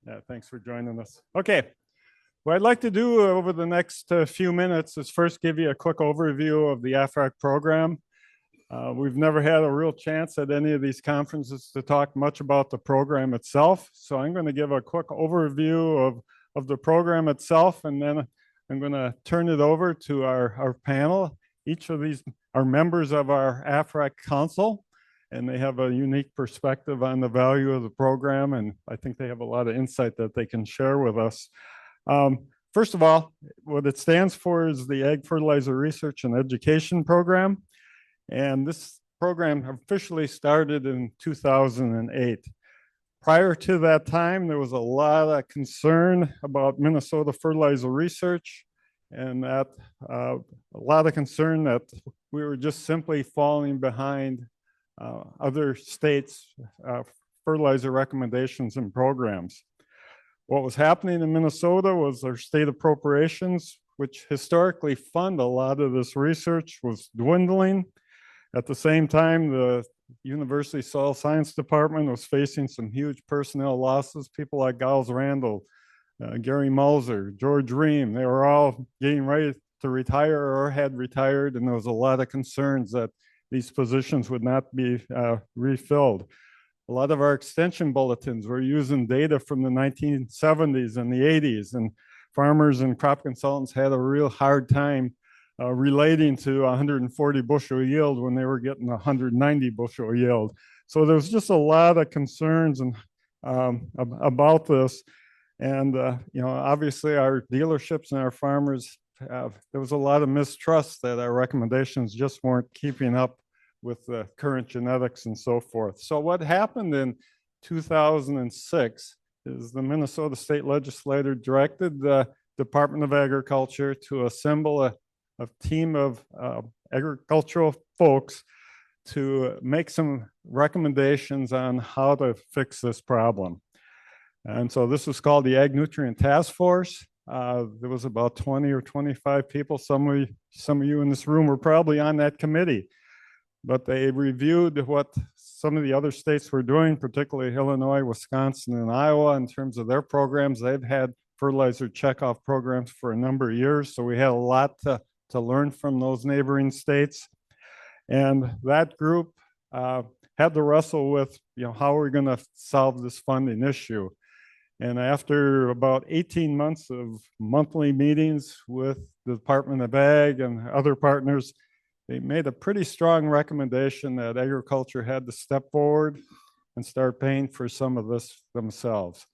Yeah, thanks for joining us. Okay, what I'd like to do over the next few minutes is first give you a quick overview of the AFRAC program. We've never had a real chance at any of these conferences to talk much about the program itself. So I'm going to give a quick overview of the program itself, and then I'm going to turn it over to our panel. Each of these are members of our AFRAC Council, and they have a unique perspective on the value of the program, and I think they have a lot of insight that they can share with us. First of all, what it stands for is the Ag Fertilizer Research and Education Program, and this program officially started in 2008. Prior to that time, there was a lot of concern about Minnesota fertilizer research, and that a lot of concern that we were just simply falling behind other states' fertilizer recommendations and programs. What was happening in Minnesota was our state appropriations, which historically fund a lot of this research, was dwindling. At the same time, the University Soil Science Department was facing some huge personnel losses. People like Giles Randall, Gary Mulzer, George Ream, they were all getting ready to retire or had retired, and there was a lot of concerns that these positions would not be refilled. A lot of our extension bulletins were using data from the 1970s and the 80s, and farmers and crop consultants had a real hard time relating to 140 bushel yield when they were getting 190 bushel yield. So there was just a lot of concerns and about this. And obviously our dealerships and our farmers, there was a lot of mistrust that our recommendations just weren't keeping up with the current genetics and so forth. So what happened in 2006 is the Minnesota State Legislature directed the Department of Agriculture to assemble a team of agricultural folks to make some recommendations on how to fix this problem. And so this was called the Ag Nutrient Task Force. There was about 20 or 25 people. Some of you in this room were probably on that committee, but they reviewed what some of the other states were doing, particularly Illinois, Wisconsin, and Iowa in terms of their programs. They've had fertilizer checkoff programs for a number of years, so we had a lot to learn from those neighboring states. And that group had to wrestle with, how are we going to solve this funding issue? And after about 18 months of monthly meetings with the Department of Ag and other partners, they made a pretty strong recommendation that agriculture had to step forward and start paying for some of this themselves.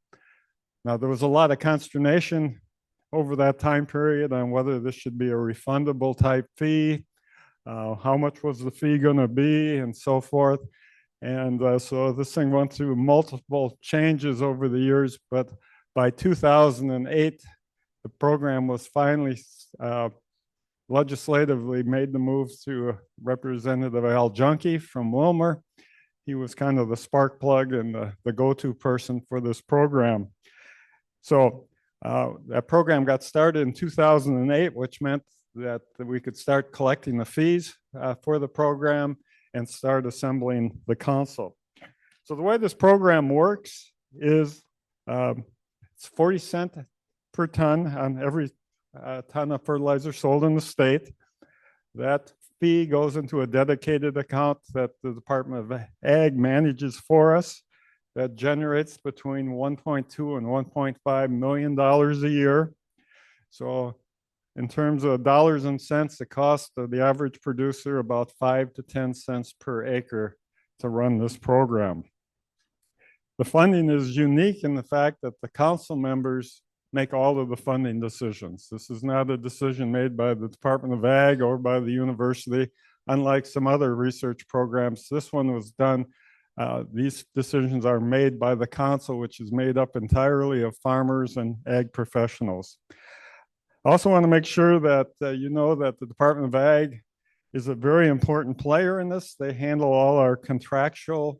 Now, there was a lot of consternation over that time period on whether this should be a refundable type fee, how much was the fee going to be, and so forth. And so this thing went through multiple changes over the years, but by 2008, the program was finally legislatively made the move to Representative Al Junkie from Wilmer. He was kind of the spark plug and the go-to person for this program. So that program got started in 2008, which meant that we could start collecting the fees for the program and start assembling the council. So the way this program works is it's 40 cents per ton on every ton of fertilizer sold in the state. That fee goes into a dedicated account that the Department of Ag manages for us that generates between $1.2 and $1.5 million a year. So in terms of dollars and cents, the cost of the average producer about 5 to 10 cents per acre to run this program. The funding is unique in the fact that the council members make all of the funding decisions. This is not a decision made by the Department of Ag or by the university. Unlike some other research programs, this one was done. These decisions are made by the council, which is made up entirely of farmers and ag professionals. I also want to make sure that you know that the Department of Ag is a very important player in this. They handle all our contractual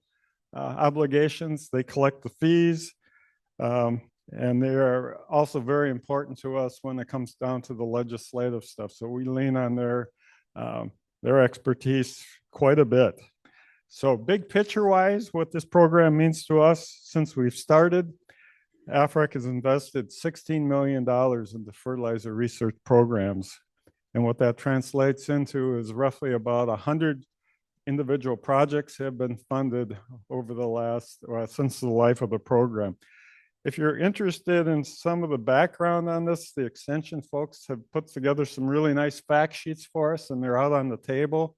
obligations. They collect the fees, and they are also very important to us when it comes down to the legislative stuff. So we lean on their expertise quite a bit. So big picture wise, what this program means to us since we've started, AFREC has invested $16 million into fertilizer research programs. And what that translates into is roughly about 100 individual projects have been funded over the last, since the life of the program. If you're interested in some of the background on this, the extension folks have put together some really nice fact sheets for us, and they're out on the table.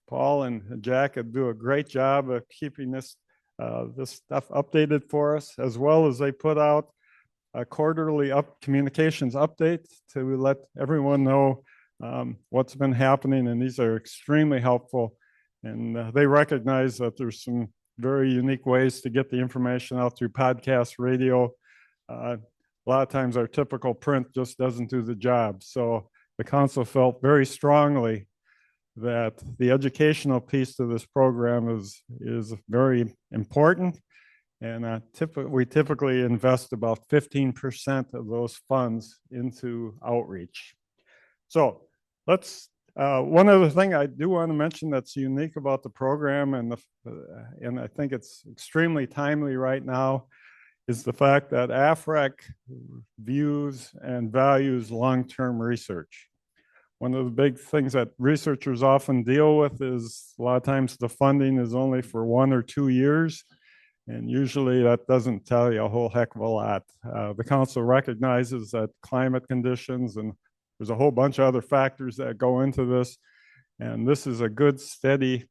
Paul and Jack do a great job of keeping this stuff updated for us, as well as they put out a quarterly communications update to let everyone know what's been happening, and these are extremely helpful. And they recognize that there's some very unique ways to get the information out through podcast, radio. A lot of times our typical print just doesn't do the job. So the council felt very strongly that the educational piece of this program is very important. And we typically invest about 15% of those funds into outreach. So one other thing I do want to mention that's unique about the program, and I think it's extremely timely right now, is the fact that AFREC views and values long-term research. One of the big things that researchers often deal with is a lot of times the funding is only for 1 or 2 years, and usually that doesn't tell you a whole heck of a lot. The council recognizes that climate conditions, and there's a whole bunch of other factors that go into this, and this is a good, steady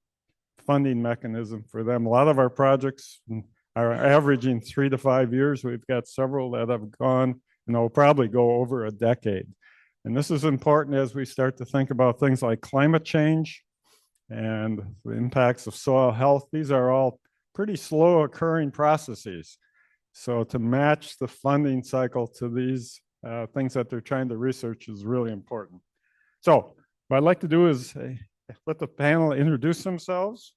funding mechanism for them. A lot of our projects are averaging 3 to 5 years. We've got several that have gone, and they'll probably go over a decade. And this is important as we start to think about things like climate change and the impacts of soil health. These are all pretty slow occurring processes. So to match the funding cycle to these things that they're trying to research is really important. So what I'd like to do is let the panel introduce themselves.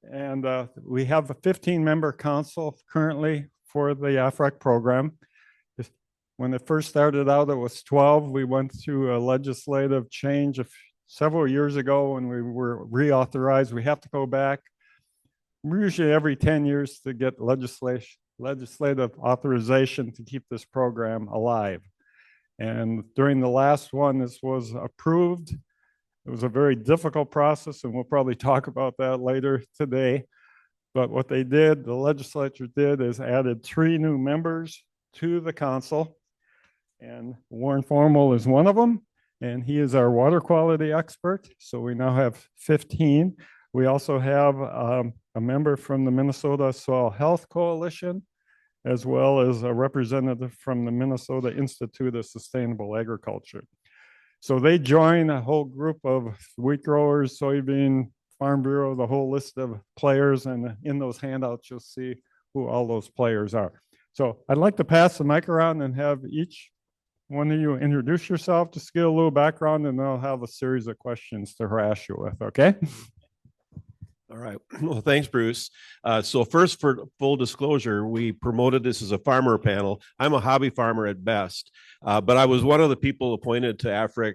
And we have a 15-member council currently for the AFREC program. When it first started out, it was 12. We went through a legislative change several years ago when we were reauthorized. We have to go back usually every 10 years to get legislative authorization to keep this program alive. And during the last one, this was approved. It was a very difficult process, and we'll probably talk about that later today. But what they did, the legislature did, is added 3 new members to the council. And Warren Formal is one of them, and he is our water quality expert. So we now have 15. We also have a member from the Minnesota Soil Health Coalition, as well as a representative from the Minnesota Institute of Sustainable Agriculture. So they join a whole group of wheat growers, soybean, Farm Bureau, the whole list of players, and in those handouts, you'll see who all those players are. So I'd like to pass the mic around and have each one of you introduce yourself, just get a little background, and then I'll have a series of questions to harass you with, okay? All right. Well, thanks, Bruce. So first, for full disclosure, we promoted this as a farmer panel. I'm a hobby farmer at best, but I was one of the people appointed to AFREC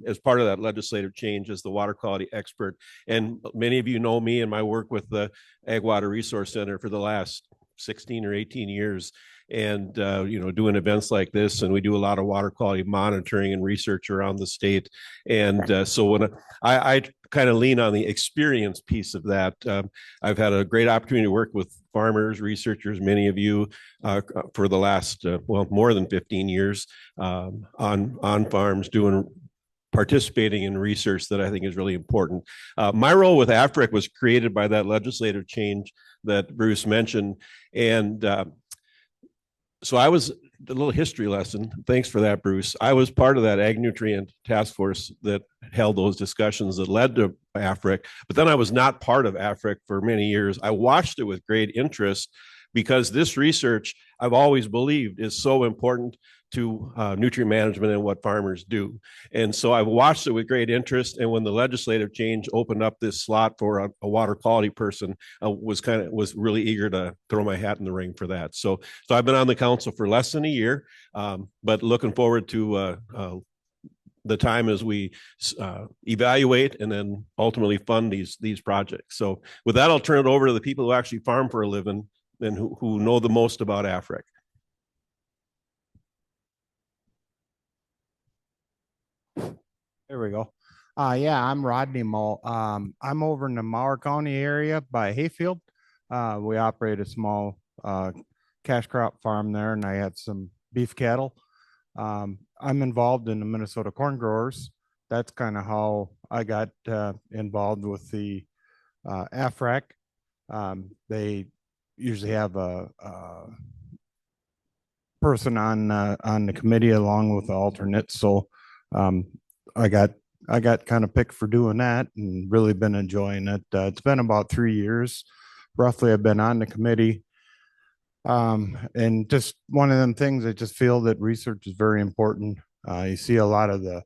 as part of that legislative change as the water quality expert. And many of you know me and my work with the Ag Water Resource Center for the last 16 or 18 years. And, doing events like this, and we do a lot of water quality monitoring and research around the state. And so when I kind of lean on the experience piece of that, I've had a great opportunity to work with farmers, researchers, many of you for the last, more than 15 years on farms participating in research that I think is really important. My role with AFREC was created by that legislative change that Bruce mentioned. And so I was a little history lesson. Thanks for that, Bruce. I was part of that ag nutrient task force that held those discussions that led to AFREC, but then I was not part of AFREC for many years. I watched it with great interest because this research, I've always believed, is so important to nutrient management and what farmers do. And so I've watched it with great interest. And when the legislative change opened up this slot for a water quality person, I was really eager to throw my hat in the ring for that. So I've been on the council for less than a year, but looking forward to the time as we evaluate and then ultimately fund these projects. So with that, I'll turn it over to the people who actually farm for a living and who know the most about AFREC. There we go. Yeah, I'm Rodney Mull. I'm over in the Mower County area by Hayfield. We operate a small cash crop farm there, and I have some beef cattle. I'm involved in the Minnesota corn growers. That's kind of how I got involved with the AFRAC. They usually have a person on the committee along with the alternates. So um, I got I got kind of picked for doing that and really been enjoying it. It's been about 3 years, roughly. I've been on the committee, and just one of them things. I just feel that research is very important. You see a lot of the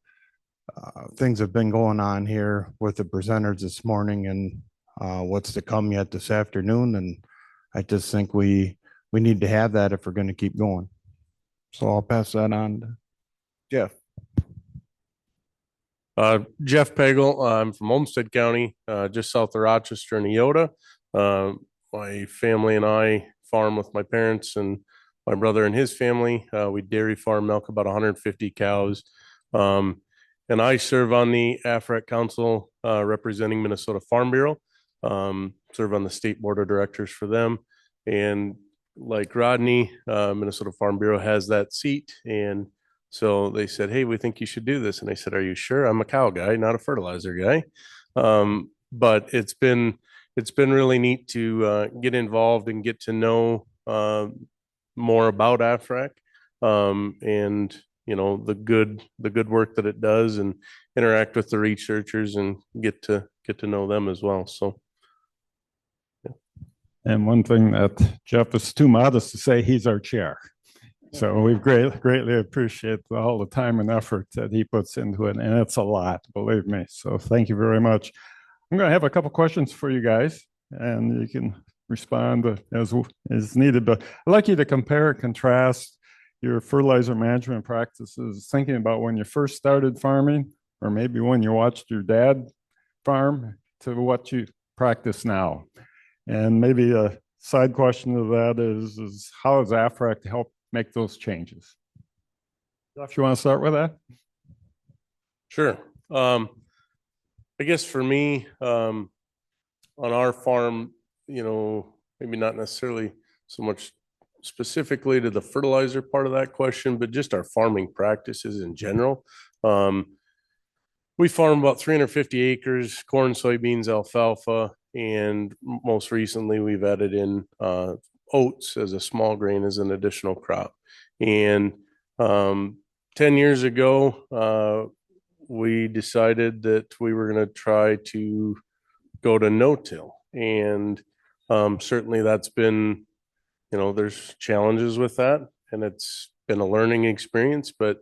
things have been going on here with the presenters this morning, and what's to come yet this afternoon. And I just think we need to have that if we're going to keep going. So I'll pass that on to Jeff. Jeff Pagel. I'm from Olmsted County, just south of Rochester and Eota. My family and I farm with my parents and my brother and his family. We dairy farm, milk about 150 cows. And I serve on the AFRAC Council representing Minnesota Farm Bureau, serve on the state board of directors for them. And like Rodney, Minnesota Farm Bureau has that seat. And so they said, "Hey, we think you should do this." And I said, "Are you sure? I'm a cow guy, not a fertilizer guy." But it's been really neat to get involved and get to know more about AFRAC, and the good work that it does, and interact with the researchers and get to know them as well. So. And one thing that Jeff is too modest to say, he's our chair. So we greatly appreciate all the time and effort that he puts into it. And it's a lot, believe me. So thank you very much. I'm going to have a couple questions for you guys, and you can respond as needed. But I'd like you to compare and contrast your fertilizer management practices, thinking about when you first started farming, or maybe when you watched your dad farm, to what you practice now. And maybe a side question to that is how has AFRAC helped make those changes? Jeff, you want to start with that? Sure. I guess for me, on our farm, maybe not necessarily so much specifically to the fertilizer part of that question, but just our farming practices in general. We farm about 350 acres, corn, soybeans, alfalfa, and most recently we've added in oats as a small grain as an additional crop. And 10 years ago, we decided that we were going to try to go to no-till. And certainly that's been, there's challenges with that, and it's been a learning experience. But,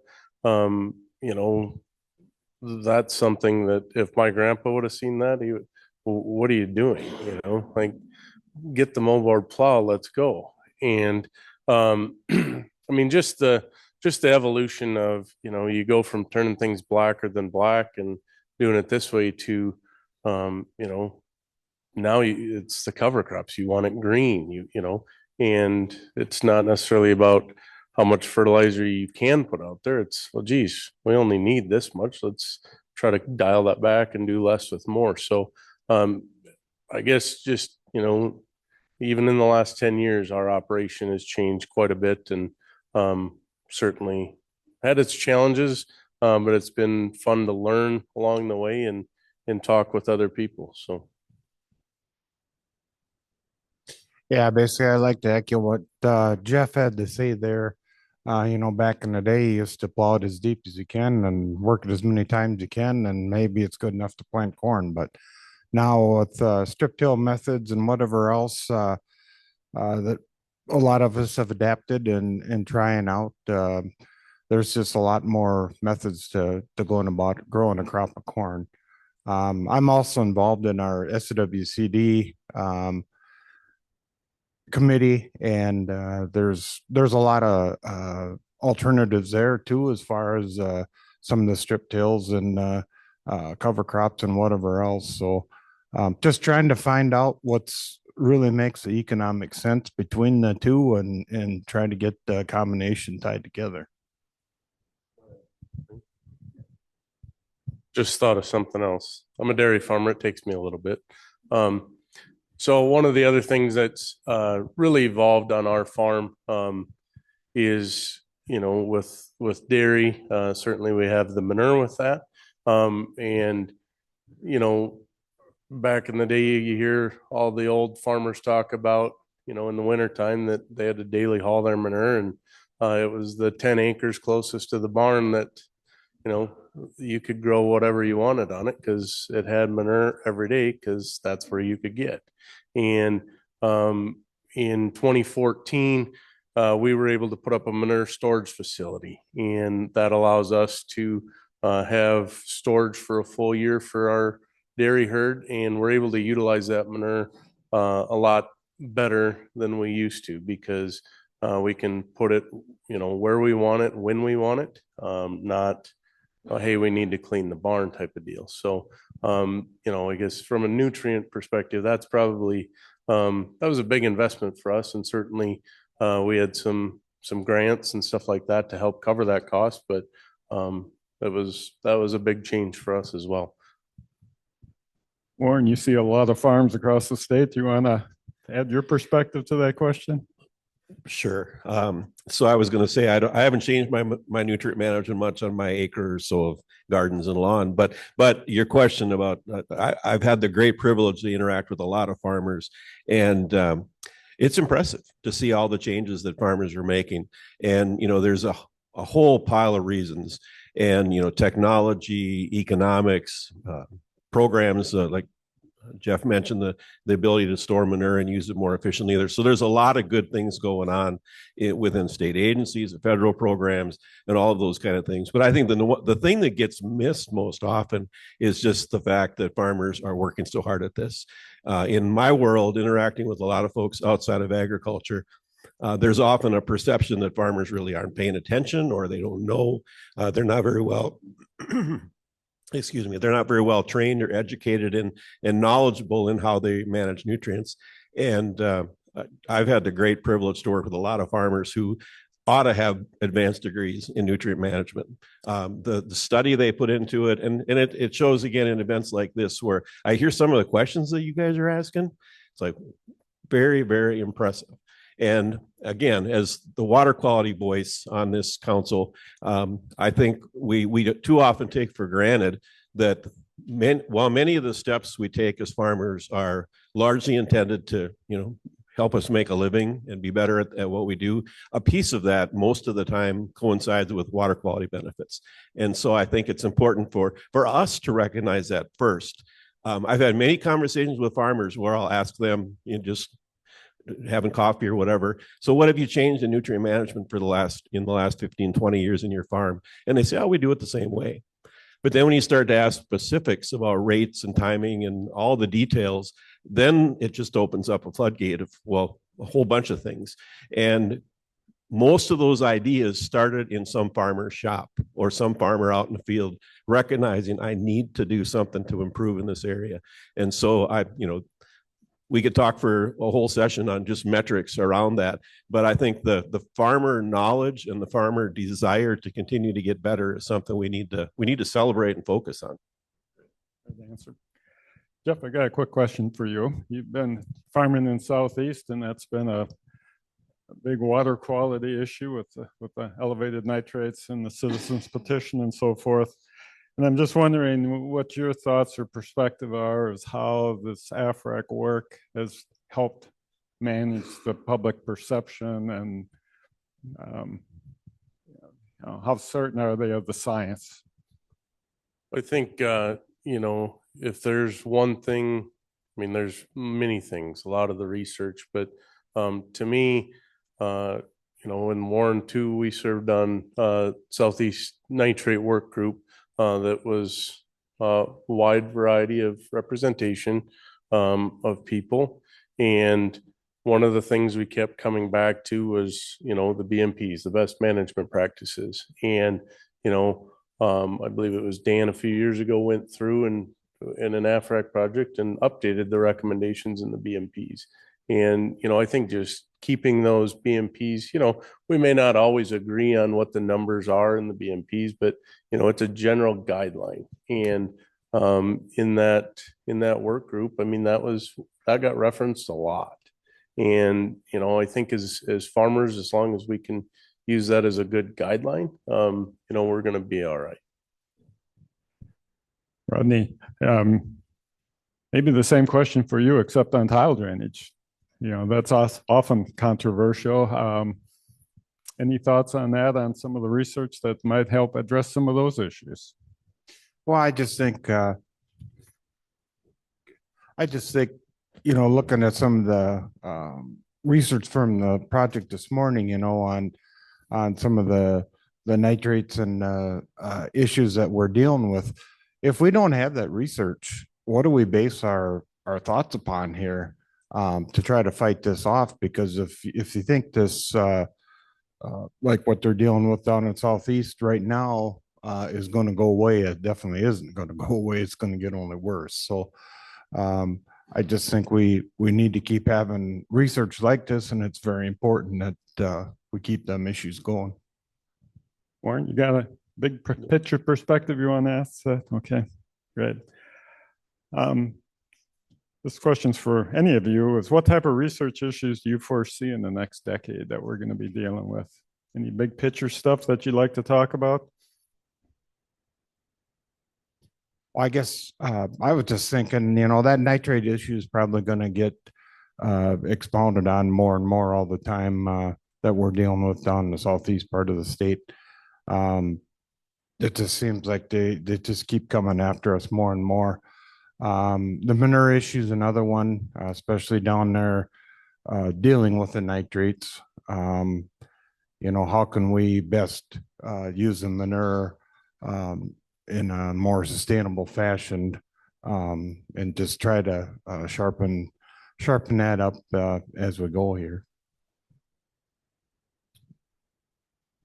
that's something that if my grandpa would have seen that, he would, "Well, what are you doing? Like, get the moldboard plow, let's go." And I mean, just the evolution of, you go from turning things blacker than black and doing it this way to, now it's the cover crops. You want it green, and it's not necessarily about how much fertilizer you can put out there. It's, well, geez, we only need this much. Let's try to dial that back and do less with more. So I guess just, even in the last 10 years, our operation has changed quite a bit, and certainly had its challenges, but it's been fun to learn along the way and talk with other people. So. Yeah, basically, I like to echo what Jeff had to say there. Back in the day, he used to plow it as deep as you can and work it as many times as you can, and maybe it's good enough to plant corn. But now with strip till methods and whatever else that a lot of us have adapted and trying out, there's just a lot more methods to going about growing a crop of corn. I'm also involved in our SWCD committee, and there's a lot of alternatives there too, as far as some of the strip tills and cover crops and whatever else. So just trying to find out what's really makes the economic sense between the two, and trying to get the combination tied together. just thought of something else. I'm a dairy farmer. It takes me a little bit. So one of the other things that's really evolved on our farm is, with dairy, certainly we have the manure with that. And, back in the day, you hear all the old farmers talk about, in the wintertime that they had to daily haul their manure, and it was the 10 acres closest to the barn that, you could grow whatever you wanted on it because it had manure every day because that's where you could get. And in 2014, we were able to put up a manure storage facility, and that allows us to have storage for a full year for our dairy herd, and we're able to utilize that manure a lot better than we used to because we can put it, where we want it, when we want it, not, hey, we need to clean the barn type of deal. So, I guess from a nutrient perspective, that's probably that was a big investment for us, and certainly we had some grants and stuff like that to help cover that cost, but that was a big change for us as well. Warren, you see a lot of farms across the state. Do you want to add your perspective to that question? Sure. So I was going to say I haven't changed my nutrient management much on my acre or so of gardens and lawn, but your question about I've had the great privilege to interact with a lot of farmers, and it's impressive to see all the changes that farmers are making. And there's a whole pile of reasons, and technology, economics, programs like Jeff mentioned, the ability to store manure and use it more efficiently there. So there's a lot of good things going on within state agencies, federal programs, and all of those kind of things. But I think the thing that gets missed most often is just the fact that farmers are working so hard at this. In my world, interacting with a lot of folks outside of agriculture, there's often a perception that farmers really aren't paying attention, or they don't know. They're not very well they're not very well trained or educated and knowledgeable in how they manage nutrients. And I've had the great privilege to work with a lot of farmers who ought to have advanced degrees in nutrient management. The study they put into it, and it shows again in events like this where I hear some of the questions that you guys are asking. It's like very, very impressive. And again, as the water quality voice on this council, I think we too often take for granted that while many of the steps we take as farmers are largely intended to, help us make a living and be better at what we do, a piece of that most of the time coincides with water quality benefits. And so I think it's important for us to recognize that first. I've had many conversations with farmers where I'll ask them, just having coffee or whatever. So what have you changed in nutrient management in the last 15, 20 years in your farm? And they say, oh, we do it the same way. But then when you start to ask specifics about rates and timing and all the details, then it just opens up a floodgate of, a whole bunch of things. And most of those ideas started in some farmer's shop or some farmer out in the field recognizing I need to do something to improve in this area. And so we could talk for a whole session on just metrics around that, but I think the farmer knowledge and the farmer desire to continue to get better is something we need to celebrate and focus on. Good answer. Jeff, I got a quick question for you. You've been farming in Southeast, and that's been a big water quality issue with the elevated nitrates and the citizens petition and so forth. And I'm just wondering what your thoughts or perspective are as how this AFRAC work has helped manage the public perception, and how certain are they of the science? I think, if there's one thing, there's many things, a lot of the research, but to me, in Warren 2, we served on Southeast Nitrate Work Group that was a wide variety of representation of people. And one of the things we kept coming back to was, the BMPs, the best management practices. And, I believe it was Dan a few years ago went through and in an AFRAC project and updated the recommendations in the BMPs. And, I think just keeping those BMPs, we may not always agree on what the numbers are in the BMPs, but, it's a general guideline. And in that work group, I mean, that got referenced a lot. And, I think as farmers, as long as we can use that as a good guideline, we're going to be all right. Rodney, maybe the same question for you, except on tile drainage. That's often controversial. Any thoughts on that, on some of the research that might help address some of those issues? Well, I just think, looking at some of the research from the project this morning, on some of the nitrates and issues that we're dealing with. If we don't have that research, what do we base our thoughts upon here to try to fight this off? Because if you think this, like what they're dealing with down in Southeast right now, is going to go away, it definitely isn't going to go away. It's going to get only worse. So I just think we need to keep having research like this, and it's very important that we keep them issues going. Warren, you got a big picture perspective you want to ask? Okay, great. This question's for any of you, is what type of research issues do you foresee in the next decade that we're going to be dealing with? Any big picture stuff that you'd like to talk about? Well, I guess I was just thinking, that nitrate issue is probably going to get expounded on more and more all the time that we're dealing with down in the southeast part of the state. It just seems like they just keep coming after us more and more. The manure issue is another one, especially down there dealing with the nitrates. How can we best use the manure in a more sustainable fashion, and just try to sharpen that up as we go here.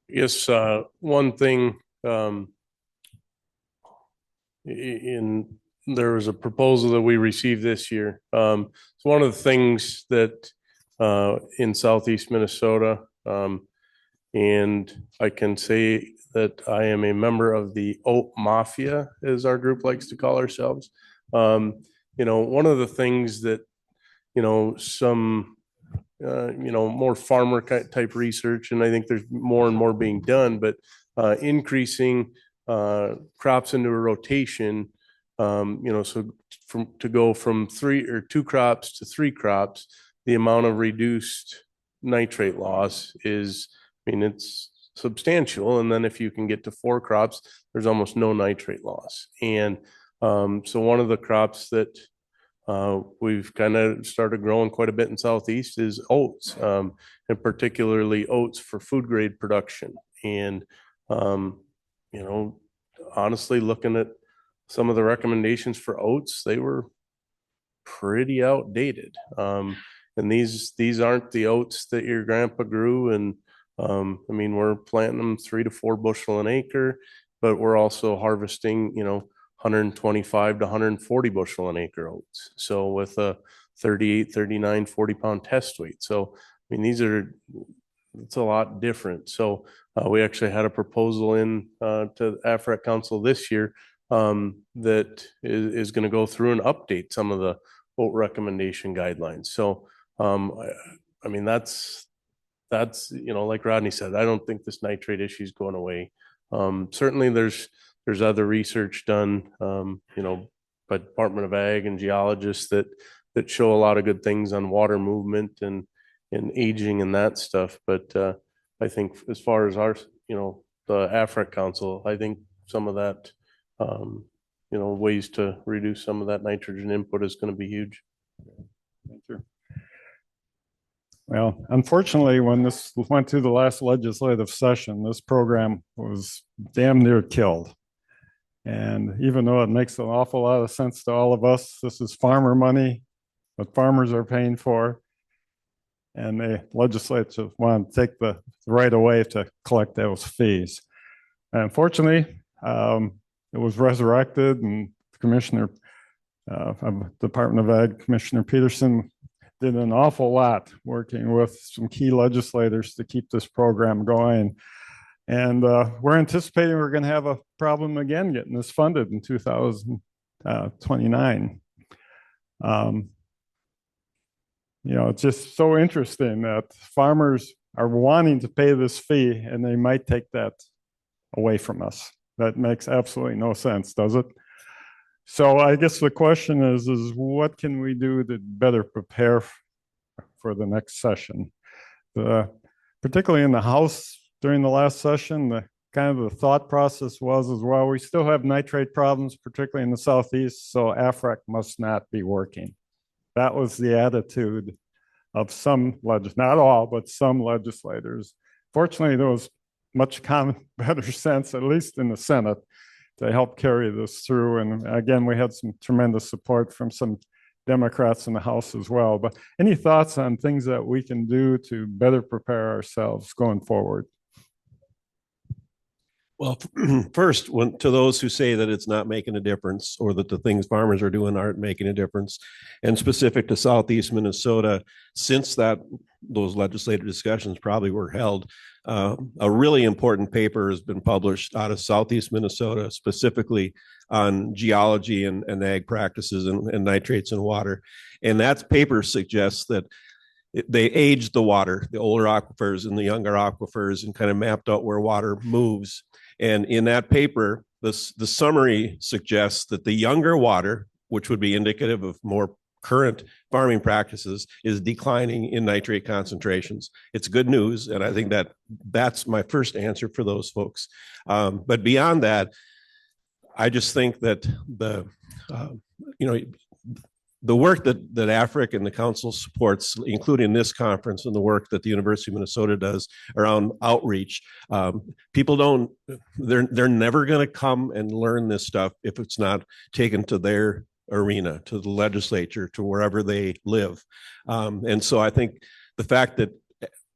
Yes, one thing there was a proposal that we received this year. So one of the things that in Southeast Minnesota, and I can say that I am a member of the Oat Mafia, as our group likes to call ourselves. One of the things that, some, more farmer type research, and I think there's more and more being done, but increasing crops into a rotation, so to go from 3 or 2 crops to 3 crops, the amount of reduced nitrate loss is, it's substantial. And then if you can get to 4 crops, there's almost no nitrate loss. And so one of the crops that we've kind of started growing quite a bit in Southeast is oats, and particularly oats for food grade production. And, honestly, looking at some of the recommendations for oats, they were pretty outdated. And these aren't the oats that your grandpa grew. And we're planting them 3 to 4 bushel an acre, but we're also harvesting, 125 to 140 bushel an acre oats. So with a 38, 39, 40 pound test weight. So, it's a lot different. So we actually had a proposal in to AFRAC Council this year that is going to go through and update some of the oat recommendation guidelines. So, that's, like Rodney said, I don't think this nitrate issue is going away. Certainly there's other research done, by Department of Ag and geologists that show a lot of good things on water movement and aging and that stuff. But I think as far as our, the AFRAC Council, I think some of that, ways to reduce some of that nitrogen input is going to be huge. Thank you. Well, unfortunately, when this went through the last legislative session, this program was damn near killed. And even though it makes an awful lot of sense to all of us, this is farmer money that farmers are paying for. And the legislature want to take the right away to collect those fees. And unfortunately, it was resurrected, and Commissioner of Department of Ag, Commissioner Peterson, did an awful lot working with some key legislators to keep this program going. And we're anticipating we're going to have a problem again getting this funded in 2029. It's just so interesting that farmers are wanting to pay this fee and they might take that away from us. That makes absolutely no sense, does it? So I guess the question is what can we do to better prepare for the next session? Particularly in the House during the last session, the thought process was as well, we still have nitrate problems, particularly in the Southeast, so AFRAC must not be working. That was the attitude of some not all, but some legislators. Fortunately, there was much better sense, at least in the Senate, to help carry this through. And again, we had some tremendous support from some Democrats in the House as well. But any thoughts on things that we can do to better prepare ourselves going forward? Well, first, to those who say that it's not making a difference or that the things farmers are doing aren't making a difference, and specific to Southeast Minnesota, since those legislative discussions probably were held, a really important paper has been published out of Southeast Minnesota, specifically on geology and ag practices and nitrates in water. And that paper suggests that they aged the water, the older aquifers and the younger aquifers, and kind of mapped out where water moves. And in that paper, the summary suggests that the younger water, which would be indicative of more current farming practices, is declining in nitrate concentrations. It's good news, and I think that's my first answer for those folks. But beyond that, I just think that the work that AFRIC and the council supports, including this conference and the work that the University of Minnesota does around outreach, people they're never going to come and learn this stuff if it's not taken to their arena, to the legislature, to wherever they live. And so I think the fact that,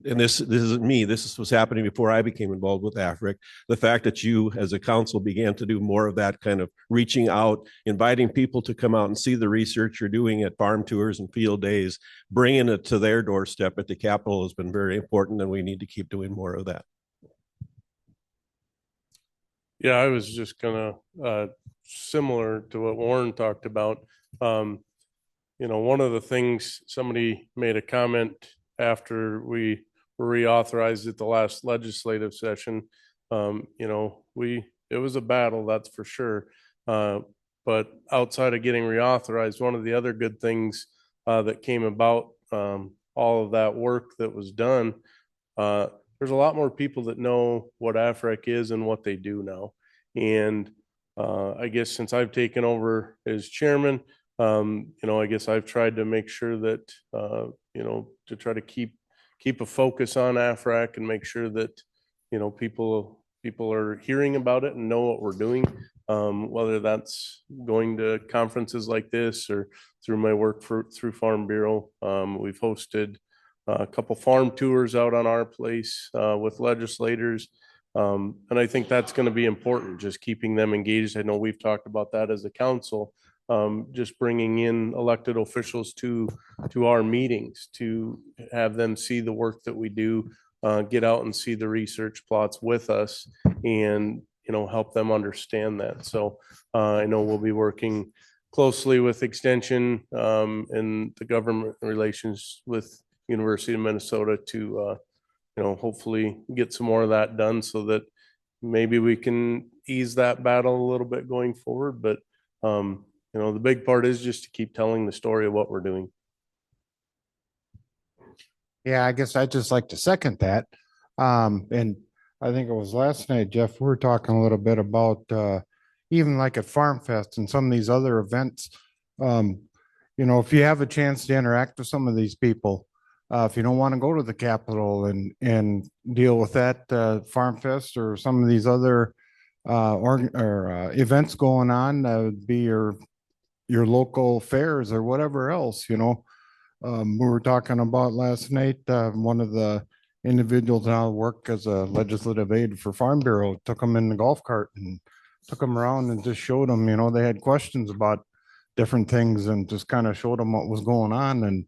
and this isn't me, this was happening before I became involved with AFRIC, the fact that you as a council began to do more of that kind of reaching out, inviting people to come out and see the research you're doing at farm tours and field days, bringing it to their doorstep at the Capitol has been very important, and we need to keep doing more of that. Yeah, I was just gonna, similar to what Warren talked about, one of the things, somebody made a comment after we were reauthorized at the last legislative session. It was a battle, that's for sure. But outside of getting reauthorized, one of the other good things that came about, all of that work that was done, there's a lot more people that know what AFREC is and what they do now. And I guess since I've taken over as chairman, I guess I've tried to make sure that, to try to keep a focus on AFRAC and make sure that, people are hearing about it and know what we're doing, whether that's going to conferences like this or through my work through Farm Bureau. We've hosted a couple farm tours out on our place with legislators. And I think that's going to be important, just keeping them engaged. I know we've talked about that as a council, just bringing in elected officials to our meetings to have them see the work that we do, get out and see the research plots with us, and help them understand that. So I know we'll be working closely with Extension and the government relations with University of Minnesota to hopefully get some more of that done so that maybe we can ease that battle a little bit going forward. But the big part is just to keep telling the story of what we're doing. Yeah, I guess I'd just like to second that. And I think it was last night, Jeff, we were talking a little bit about even like at Farm Fest and some of these other events. If you have a chance to interact with some of these people, if you don't want to go to the Capitol and deal with that Farm Fest or some of these other events going on, be your local fairs or whatever else, we were talking about last night, one of the individuals now work as a legislative aide for Farm Bureau took them in the golf cart and took them around and just showed them, they had questions about different things and just kind of showed them what was going on. And,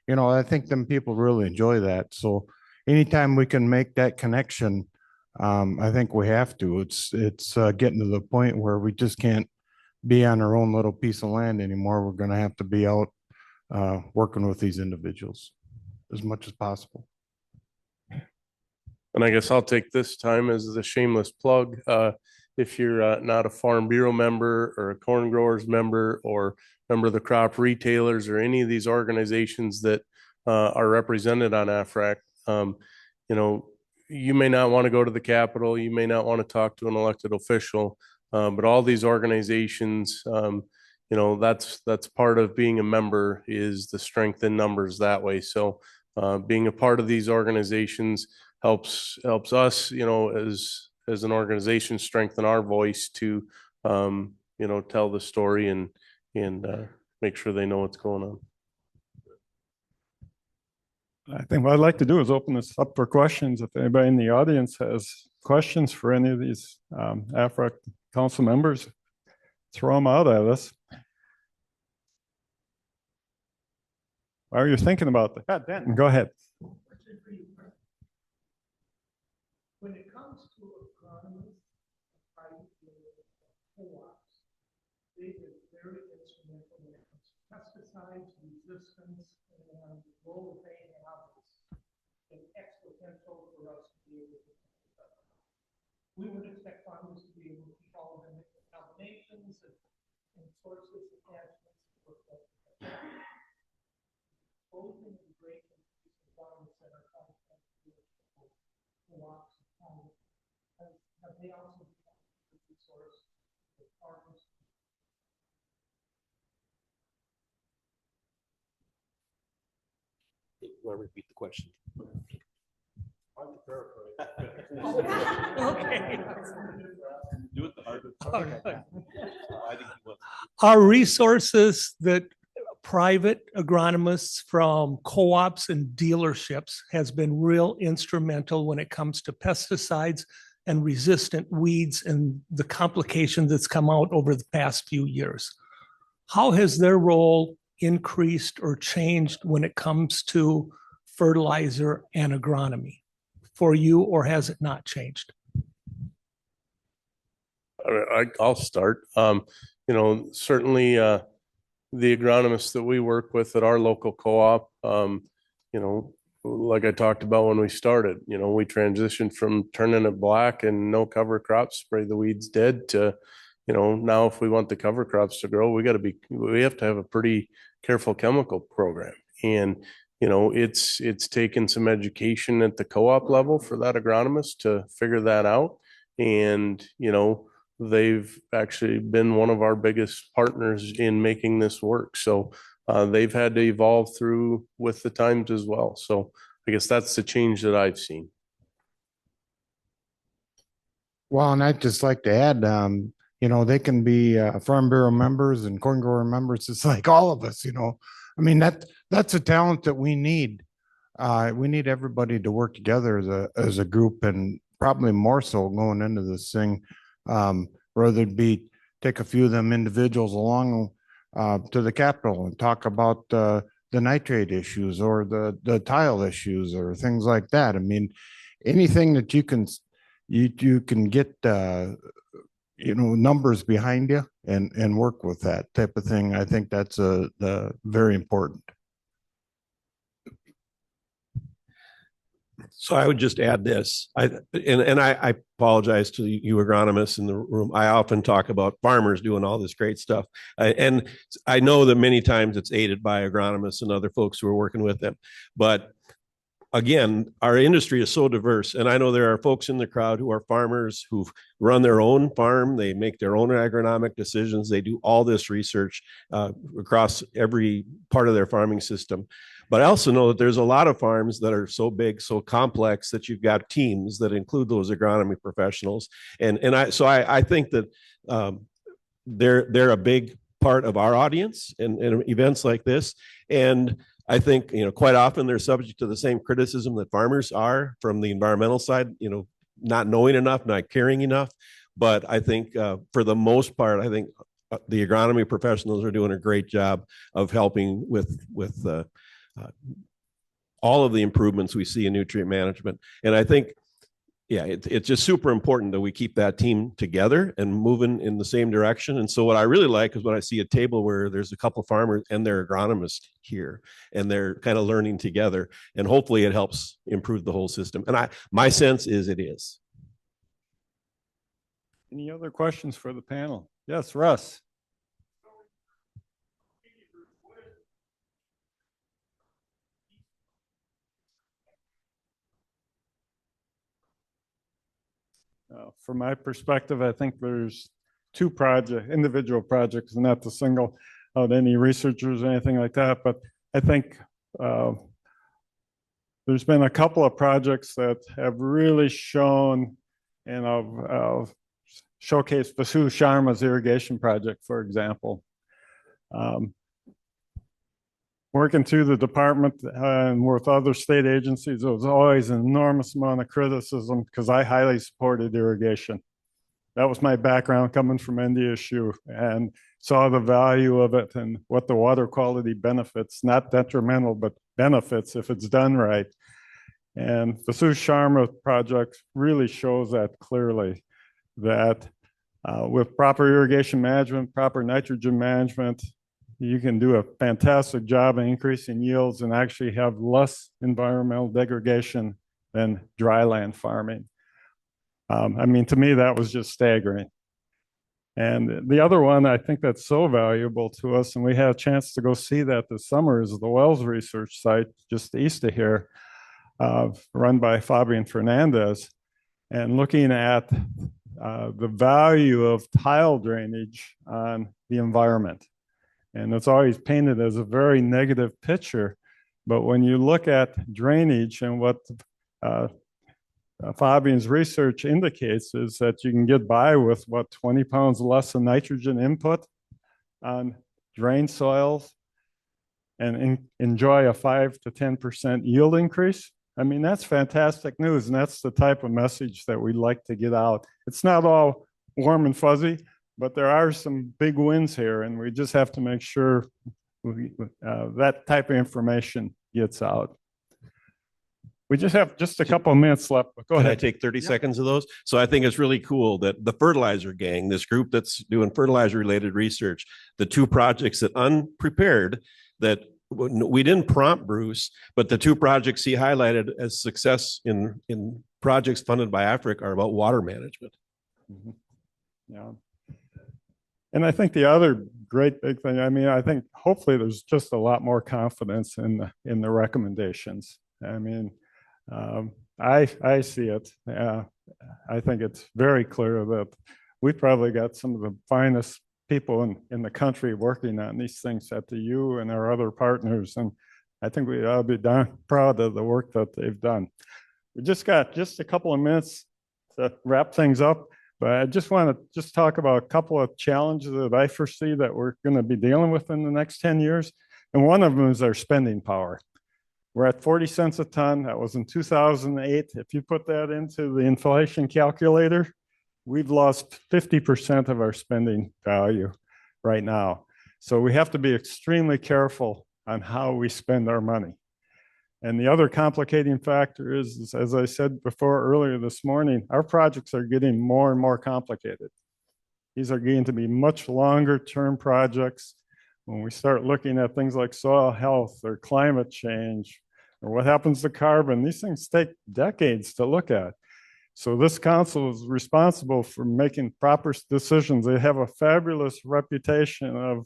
you know, I think them people really enjoy that. So anytime we can make that connection, I think we have to. It's getting to the point where we just can't be on our own little piece of land anymore. We're going to have to be out working with these individuals as much as possible. And I guess I'll take this time as a shameless plug. If you're not a Farm Bureau member or a Corn Growers member or member of the crop retailers or any of these organizations that are represented on AFRAC, you know, you may not want to go to the Capitol, you may not want to talk to an elected official, but all these organizations, you know, that's part of being a member is the strength in numbers that way. So being a part of these organizations helps us, you know, as an organization, strengthen our voice to, you know, tell the story and make sure they know what's going on. I think what I'd like to do is open this up for questions. If anybody in the audience has questions for any of these AFRAC council members, throw them out at us. While you're thinking about that, Dan, go ahead. When it comes to agronomists, co-ops, they've been very instrumental when it comes to pesticides, resistance, and the role that they have is an exponential for us to be able to do that. We would expect farmers to be able to keep all of them in combinations and sources attachments for both in the great farmers that are content co-ops. Have they also become a resource for farmers? You want to repeat the question? Okay. Do it the hard Are resources that private agronomists from co-ops and dealerships has been real instrumental when it comes to pesticides and resistant weeds and the complications that's come out over the past few years. How has their role increased or changed when it comes to fertilizer and agronomy for you, or has it not changed? I'll start. You know, certainly the agronomists that we work with at our local co-op, you know, like I talked about when we started, you know, we transitioned from turning it black and no cover crops, spray the weeds dead to, you know, now if we want the cover crops to grow, we have to have a pretty careful chemical program. And, you know, it's taken some education at the co-op level for that agronomist to figure that out. And, you know, they've actually been one of our biggest partners in making this work. So they've had to evolve through with the times as well. So I guess that's the change that I've seen. Well, and I'd just like to add, you know, they can be Farm Bureau members and corn grower members. It's like all of us, you know. I mean, that's a talent that we need. We need everybody to work together as a group, and probably more so going into this thing. Rather be take a few of them individuals along to the Capitol and talk about the nitrate issues or the tile issues or things like that. I mean, anything that you can get you know, numbers behind you and work with that type of thing. I think that's very important. So I would just add this. I apologize to you agronomists in the room. I often talk about farmers doing all this great stuff. And I know that many times it's aided by agronomists and other folks who are working with them. But again, our industry is so diverse. And I know there are folks in the crowd who are farmers who run their own farm. They make their own agronomic decisions. They do all this research across every part of their farming system. But I also know that there's a lot of farms that are so big, so complex that you've got teams that include those agronomy professionals. And I think that they're a big part of our audience in events like this. And I think, you know, quite often they're subject to the same criticism that farmers are from the environmental side, you know, not knowing enough, not caring enough. But I think for the most part, I think the agronomy professionals are doing a great job of helping with all of the improvements we see in nutrient management. And I think, yeah, it's just super important that we keep that team together and moving in the same direction. And so what I really like is when I see a table where there's a couple of farmers and their agronomists here, and they're kind of learning together, and hopefully it helps improve the whole system. And my sense is it is. Any other questions for the panel? Yes, Russ. From my perspective, I think there's two individual projects, not to single out any researchers or anything like that. But I think there's been a couple of projects that have really shown, and I'll showcase Vasu Sharma's irrigation project, for example. Working through the department and with other state agencies, there was always an enormous amount of criticism because I highly supported irrigation. That was my background coming from NDSU, and saw the value of it and what the water quality benefits, not detrimental, but benefits if it's done right. And the Vasu Sharma project really shows that clearly, that with proper irrigation management, proper nitrogen management, you can do a fantastic job in increasing yields and actually have less environmental degradation than dryland farming. I mean, to me, that was just staggering. And the other one I think that's so valuable to us, and we had a chance to go see that this summer, is the Wells Research Site just east of here, run by Fabian Fernandez, and looking at the value of tile drainage on the environment. And it's always painted as a very negative picture. But when you look at drainage and what Fabian's research indicates is that you can get by with, 20 pounds less of nitrogen input on drained soils and enjoy a 5 to 10% yield increase. I mean, that's fantastic news. And that's the type of message that we'd like to get out. It's not all warm and fuzzy, but there are some big wins here, and we just have to make sure that type of information gets out. We just have just a couple of minutes left, but go Can ahead. I take 30 seconds of those? So I think it's really cool that the fertilizer gang, this group that's doing fertilizer related research, the two projects that unprepared, that we didn't prompt Bruce, but the two projects he highlighted as success in projects funded by Africa are about water management. Mm-hmm. Yeah. And I think the other great big thing, I mean, I think hopefully there's just a lot more confidence in the recommendations. I mean, I see it. I think it's very clear that we probably got some of the finest people in the country working on these things at the U and our other partners. And I think we ought to be darn proud of the work that they've done. We just got just a couple of minutes to wrap things up. But I just want to talk about a couple of challenges that I foresee that we're going to be dealing with in the next 10 years. And one of them is our spending power. We're at 40 cents a ton. That was in 2008. If you put that into the inflation calculator, we've lost 50% of our spending value right now. So we have to be extremely careful on how we spend our money. And the other complicating factor is, as I said before earlier this morning, our projects are getting more and more complicated. These are going to be much longer term projects. When we start looking at things like soil health or climate change or what happens to carbon, these things take decades to look at. So this council is responsible for making proper decisions. They have a fabulous reputation of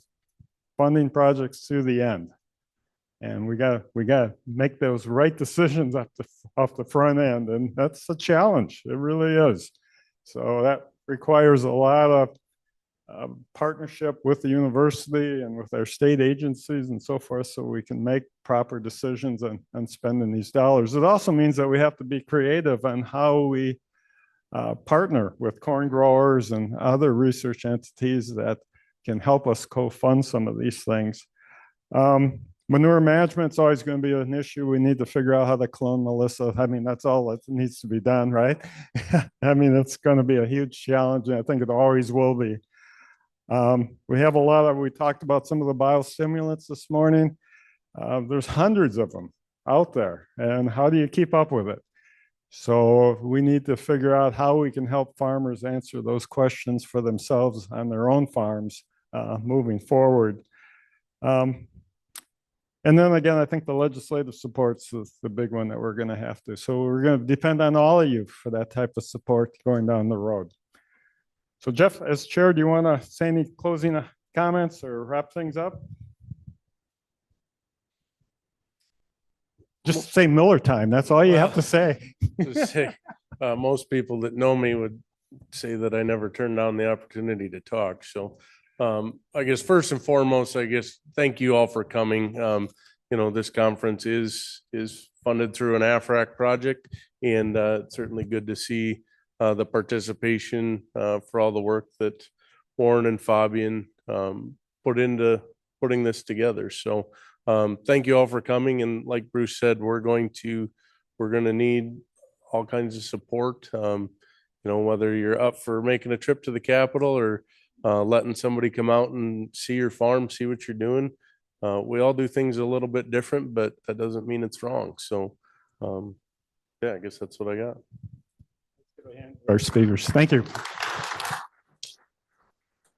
funding projects to the end. And we got to make those right decisions off the front end, and that's a challenge. It really is. So that requires a lot of partnership with the university and with our state agencies and so forth, so we can make proper decisions on spending these dollars. It also means that we have to be creative on how we partner with corn growers and other research entities that can help us co-fund some of these things. Manure management is always going to be an issue. We need to figure out how to clone Melissa. I mean, that's all that needs to be done, right? I mean, it's going to be a huge challenge, and I think it always will be. We have we talked about some of the biostimulants this morning. There's hundreds of them. out there, and how do you keep up with it? So we need to figure out how we can help farmers answer those questions for themselves on their own farms moving forward. And then again, I think the legislative supports is the big one that we're going to have to. So we're going to depend on all of you for that type of support going down the road. So Jeff, as chair, do you want to say any closing comments or wrap things up? Just say Miller time. That's all you have to say. Just say, most people that know me would say that I never turned down the opportunity to talk. So I guess first and foremost, I guess, thank you all for coming. This conference is funded through an AFRAC project, and it's certainly good to see the participation for all the work that Warren and Fabian put into putting this together. So thank you all for coming. And like Bruce said, we're going to need all kinds of support. Whether you're up for making a trip to the Capitol or letting somebody come out and see your farm, see what you're doing. We all do things a little bit different, but that doesn't mean it's wrong. So I guess that's what I got. Our speakers. Thank you.